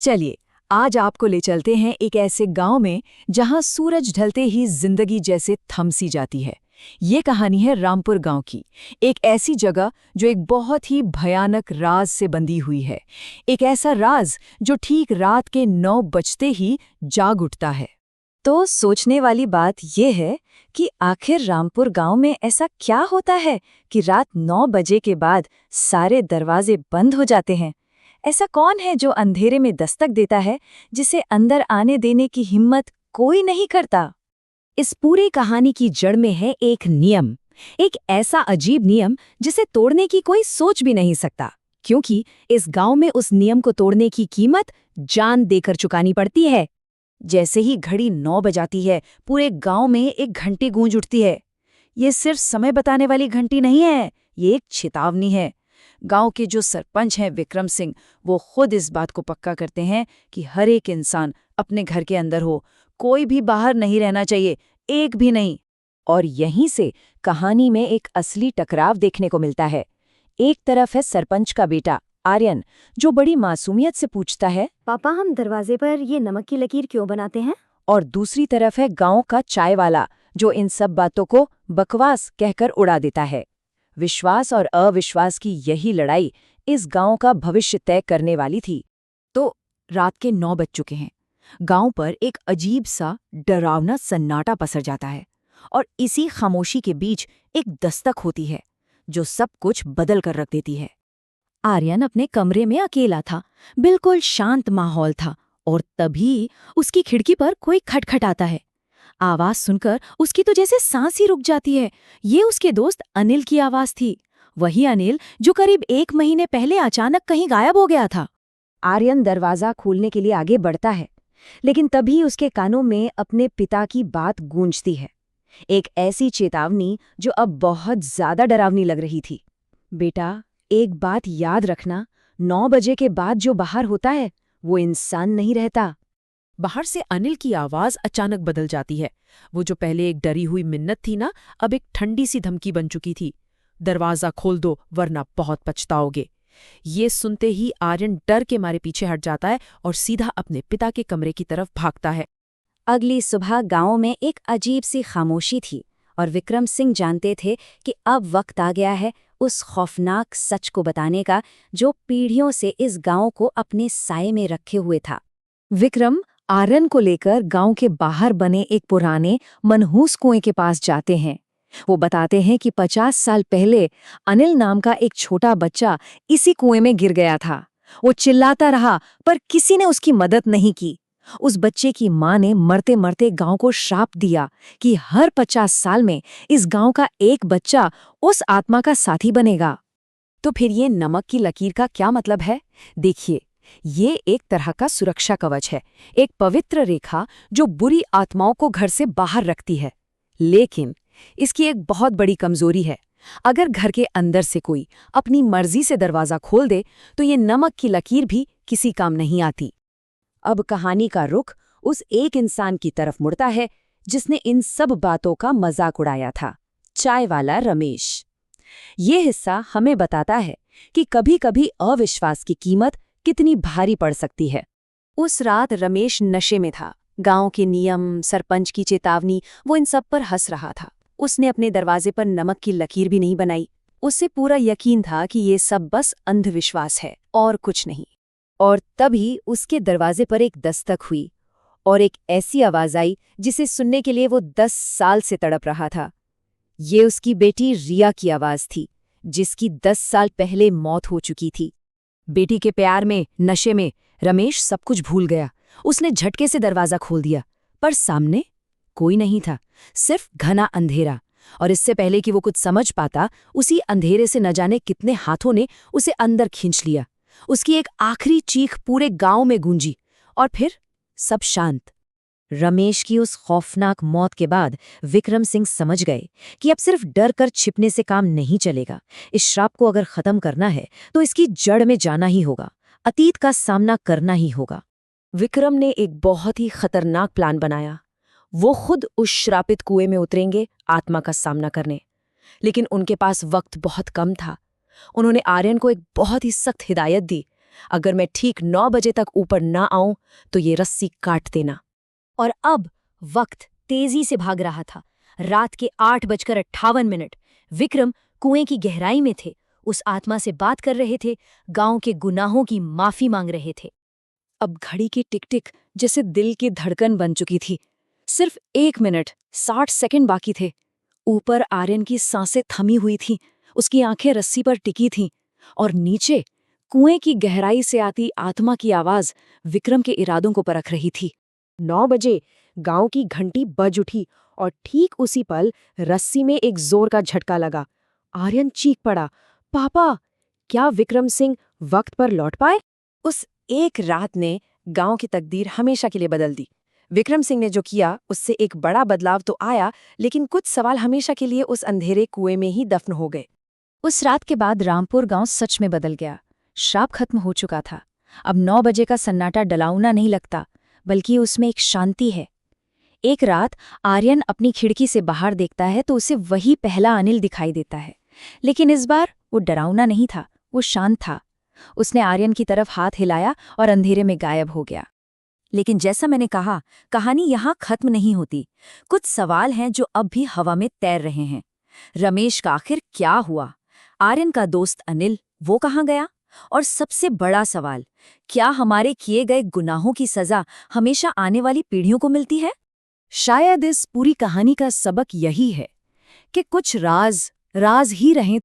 चलिए, आज आपको ले चलते हैं एक ऐसे गांव में जहां सूरज ढलते ही जिंदगी जैसे थम सी जाती है। ये कहानी है रामपुर गांव की, एक ऐसी जगह जो एक बहुत ही भयानक राज से बंधी हुई है। एक ऐसा राज जो ठीक रात के 9 बजते ही जाग उठता है। तो सोचने वाली बात यह है कि आखिर रामपुर गांव में ऐसा क्या होता है कि रात 9 बजे के बाद सारे दरवाजे बंद हो जाते हैं। ऐसा कौन है जो अंधेरे में दस्तक देता है, जिसे अंदर आने देने की हिम्मत कोई नहीं करता। इस पूरी कहानी की जड़ में है एक नियम, एक ऐसा अजीब नियम जिसे तोड़ने की कोई सोच भी नहीं सकता, क्योंकि इस गांव में उस नियम को तोड़ने की कीमत जान देकर चुकानी पड़ती है। जैसे ही घड़ी 9 बजाती है, पूरे गांव में एक घंटी गूंज उठती है। ये सिर्फ समय बताने वाली घंटी नहीं है, ये एक चेतावनी है। गांव के जो सरपंच हैं विक्रम सिंह, वो खुद इस बात को पक्का करते हैं कि हर एक इंसान अपने घर के अंदर हो, कोई भी बाहर नहीं रहना चाहिए, एक भी नहीं। और यहीं से कहानी में एक असली टकराव देखने को मिलता है। एक तरफ है सरपंच का बेटा आर्यन, जो बड़ी मासूमियत से पूछता है, पापा, हम दरवाजे पर ये नमक की लकीर क्यों बनाते हैं? और दूसरी तरफ है गांव का चाय वाला, जो इन सब बातों को बकवास कहकर उड़ा देता है। विश्वास और अविश्वास की यही लड़ाई इस गांव का भविष्य तय करने वाली थी। तो रात के 9 बज चुके हैं। गांव पर एक अजीब सा डरावना सन्नाटा पसर जाता है, और इसी खामोशी के बीच एक दस्तक होती है जो सब कुछ बदल कर रख देती है। आर्यन अपने कमरे में अकेला था, बिल्कुल शांत माहौल था, और तभी उसकी खिड़की पर कोई खटखटाता है। आवाज सुनकर उसकी तो जैसे सांस ही रुक जाती है। ये उसके दोस्त अनिल की आवाज थी, वही अनिल जो करीब 1 महीने पहले अचानक कहीं गायब हो गया था। आर्यन दरवाजा खोलने के लिए आगे बढ़ता है, लेकिन तभी उसके कानों में अपने पिता की बात गूंजती है, एक ऐसी चेतावनी जो अब बहुत ज्यादा डरावनी लग रही थी। बेटा, एक बात याद रखना, 9 बजे के बाद जो बाहर होता है वो इंसान नहीं रहता। बाहर से अनिल की आवाज अचानक बदल जाती है। वो जो पहले एक डरी हुई मिन्नत थी ना, अब एक ठंडी सी धमकी बन चुकी थी। दरवाजा खोल दो वरना बहुत पछताओगे। ये सुनते ही आर्यन डर के मारे पीछे हट जाता है और सीधा अपने पिता के कमरे की तरफ भागता है। अगली सुबह गांव में एक अजीब सी खामोशी थी, और विक्रम सिंह जानते थे कि अब वक्त आ गया है उस खौफनाक सच को बताने का जो पीढ़ियों से इस गांव को अपने साये में रखे हुए था। विक्रम आर्यन को लेकर गांव के बाहर बने एक पुराने मनहूस कुएं के पास जाते हैं। वो बताते हैं कि 50 साल पहले अनिल नाम का एक छोटा बच्चा इसी कुएं में गिर गया था। वो चिल्लाता रहा, पर किसी ने उसकी मदद नहीं की। उस बच्चे की मां ने मरते मरते गांव को श्राप दिया कि हर 50 साल में इस गांव का एक बच्चा उस आत्मा का साथी बनेगा। तो फिर ये नमक की लकीर का क्या मतलब है? देखिए, ये एक तरह का सुरक्षा कवच है, एक पवित्र रेखा जो बुरी आत्माओं को घर से बाहर रखती है। लेकिन इसकी एक बहुत बड़ी कमजोरी है। अगर घर के अंदर से कोई अपनी मर्जी से दरवाजा खोल दे तो ये नमक की लकीर भी किसी काम नहीं आती। अब कहानी का रुख उस एक इंसान की तरफ मुड़ता है जिसने इन सब बातों का मजाक उड़ाया था, चाय वाला रमेश। ये हिस्सा हमें बताता है कि कभी-कभी अविश्वास की कीमत कितनी भारी पड़ सकती है। उस रात रमेश नशे में था। गांव के नियम, सरपंच की चेतावनी, वो इन सब पर हंस रहा था। उसने अपने दरवाजे पर नमक की लकीर भी नहीं बनाई। उसे पूरा यकीन था कि ये सब बस अंधविश्वास है और कुछ नहीं। और तभी उसके दरवाजे पर एक दस्तक हुई, और एक ऐसी आवाज आई जिसे सुनने के लिए वो 10 साल से तड़प रहा था। ये उसकी बेटी रिया की आवाज थी, जिसकी 10 साल पहले मौत हो चुकी थी। बेटी के प्यार में, नशे में रमेश सब कुछ भूल गया। उसने झटके से दरवाजा खोल दिया, पर सामने कोई नहीं था, सिर्फ घना अंधेरा। और इससे पहले कि वो कुछ समझ पाता, उसी अंधेरे से न जाने कितने हाथों ने उसे अंदर खींच लिया। उसकी एक आखिरी चीख पूरे गांव में गूंजी, और फिर सब शांत। रमेश की उस खौफनाक मौत के बाद विक्रम सिंह समझ गए कि अब सिर्फ डर कर छिपने से काम नहीं चलेगा। इस श्राप को अगर खत्म करना है तो इसकी जड़ में जाना ही होगा, अतीत का सामना करना ही होगा। विक्रम ने एक बहुत ही खतरनाक प्लान बनाया। वो खुद उस श्रापित कुएं में उतरेंगे आत्मा का सामना करने। लेकिन उनके पास वक्त बहुत कम था। उन्होंने आर्यन को एक बहुत ही सख्त हिदायत दी, अगर मैं ठीक 9 बजे तक ऊपर ना आऊं तो ये रस्सी काट देना। और अब वक्त तेजी से भाग रहा था। रात के 8:58। विक्रम कुएं की गहराई में थे, उस आत्मा से बात कर रहे थे, गांव के गुनाहों की माफी मांग रहे थे। अब घड़ी की टिक टिक जैसे दिल की धड़कन बन चुकी थी। सिर्फ 1 मिनट 60 सेकंड बाकी थे। ऊपर आर्यन की सांसें थमी हुई थीं, उसकी आंखें रस्सी पर टिकी थीं, और नीचे कुएं की गहराई से आती आत्मा की आवाज विक्रम के इरादों को परख रही थी। 9 बजे गांव की घंटी बज उठी और ठीक उसी पल रस्सी में एक जोर का झटका लगा। आर्यन चीख पड़ा, पापा, क्या विक्रम सिंह वक्त पर लौट पाए? उस एक रात ने गांव की तकदीर हमेशा के लिए बदल दी। विक्रम सिंह ने जो किया उससे एक बड़ा बदलाव तो आया, लेकिन कुछ सवाल हमेशा के लिए उस अंधेरे कुएं में ही दफन हो गए। उस रात के बाद रामपुर गांव सच में बदल गया। श्राप खत्म हो चुका था। अब 9 बजे का सन्नाटा डलावना नहीं लगता, बल्कि उसमें एक शांति है। एक रात आर्यन अपनी खिड़की से बाहर देखता है तो उसे वही पहला अनिल दिखाई देता है, लेकिन इस बार वो डरावना नहीं था, वो शांत था। उसने आर्यन की तरफ हाथ हिलाया और अंधेरे में गायब हो गया। लेकिन जैसा मैंने कहा, कहानी यहाँ खत्म नहीं होती। कुछ सवाल हैं जो अब भी हवा में तैर रहे हैं। रमेश का आखिर क्या हुआ? आर्यन का दोस्त अनिल, वो कहाँ गया? और सबसे बड़ा सवाल, क्या हमारे किए गए गुनाहों की सजा हमेशा आने वाली पीढ़ियों को मिलती है? शायद इस पूरी कहानी का सबक यही है कि कुछ राज राज ही रहें